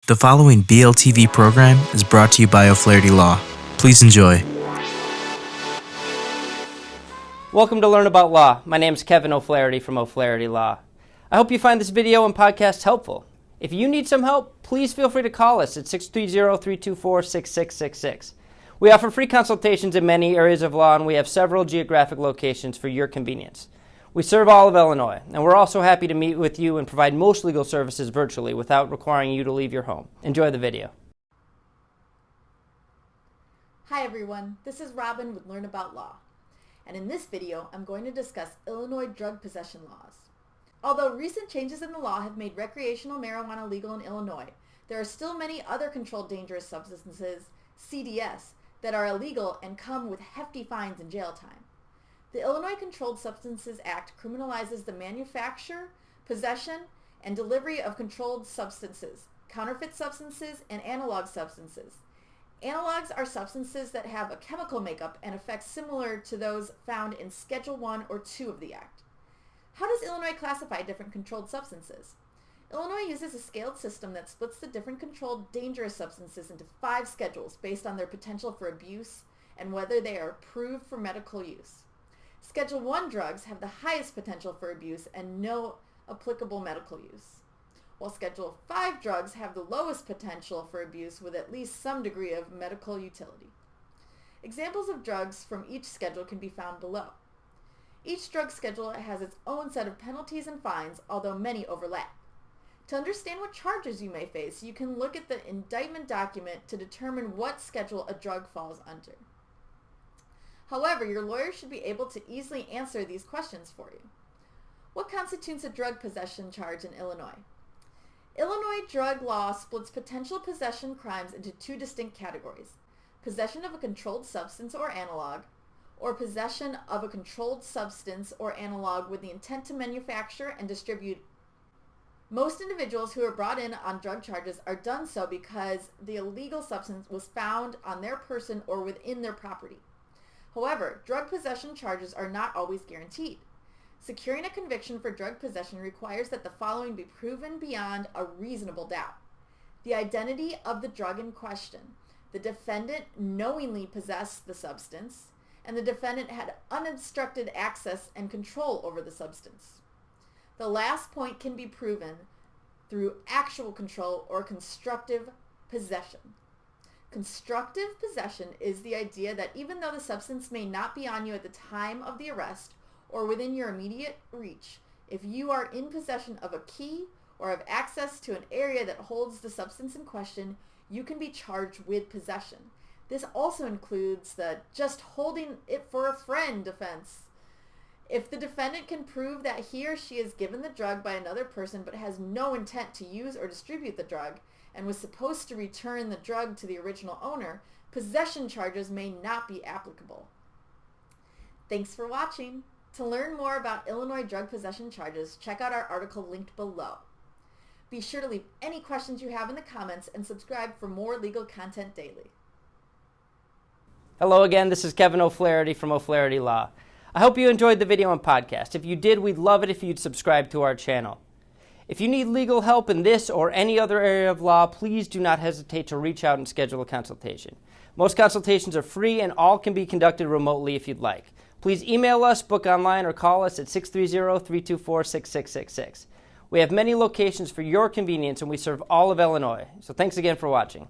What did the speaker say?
The following BLTV program is brought to you by O'Flaherty Law. Please enjoy. Welcome to Learn About Law. My name is Kevin O'Flaherty from O'Flaherty Law. I hope you find this video and podcast helpful. If you need some help, please feel free to call us at 630-324-6666. We offer free consultations in many areas of law, and we have several geographic locations for your convenience. We serve all of Illinois, and we're also happy to meet with you and provide most legal services virtually without requiring you to leave your home. Enjoy the video. Hi everyone, this is Robin with Learn About Law, and in this video I'm going to discuss Illinois drug possession laws. Although recent changes in the law have made recreational marijuana legal in Illinois, there are still many other controlled dangerous substances, CDS, that are illegal and come with hefty fines and jail time. The Illinois Controlled Substances Act criminalizes the manufacture, possession, and delivery of controlled substances, counterfeit substances, and analog substances. Analogs are substances that have a chemical makeup and effects similar to those found in Schedule 1 or 2 of the Act. How does Illinois classify different controlled substances? Illinois uses a scaled system that splits the different controlled dangerous substances into 5 schedules based on their potential for abuse and whether they are approved for medical use. Schedule 1 drugs have the highest potential for abuse and no applicable medical use, while Schedule 5 drugs have the lowest potential for abuse with at least some degree of medical utility. Examples of drugs from each schedule can be found below. Each drug schedule has its own set of penalties and fines, although many overlap. To understand what charges you may face, you can look at the indictment document to determine what schedule a drug falls under. However, your lawyer should be able to easily answer these questions for you. What constitutes a drug possession charge in Illinois? Illinois drug law splits potential possession crimes into 2 distinct categories: possession of a controlled substance or analog, or possession of a controlled substance or analog with the intent to manufacture and distribute. Most individuals who are brought in on drug charges are done so because the illegal substance was found on their person or within their property. However, drug possession charges are not always guaranteed. Securing a conviction for drug possession requires that the following be proven beyond a reasonable doubt: the identity of the drug in question, the defendant knowingly possessed the substance, and the defendant had unobstructed access and control over the substance. The last point can be proven through actual control or constructive possession. Constructive possession is the idea that even though the substance may not be on you at the time of the arrest or within your immediate reach, if you are in possession of a key or have access to an area that holds the substance in question, you can be charged with possession. This also includes the just holding it for a friend defense. If the defendant can prove that he or she is given the drug by another person but has no intent to use or distribute the drug and was supposed to return the drug to the original owner, possession charges may not be applicable. Thanks for watching. To learn more about Illinois drug possession charges, check out our article linked below. Be sure to leave any questions you have in the comments and subscribe for more legal content daily. Hello again, this is Kevin O'Flaherty from O'Flaherty Law. I hope you enjoyed the video and podcast. If you did, we'd love it if you'd subscribe to our channel. If you need legal help in this or any other area of law, please do not hesitate to reach out and schedule a consultation. Most consultations are free and all can be conducted remotely if you'd like. Please email us, book online, or call us at 630-324-6666. We have many locations for your convenience and we serve all of Illinois. So thanks again for watching.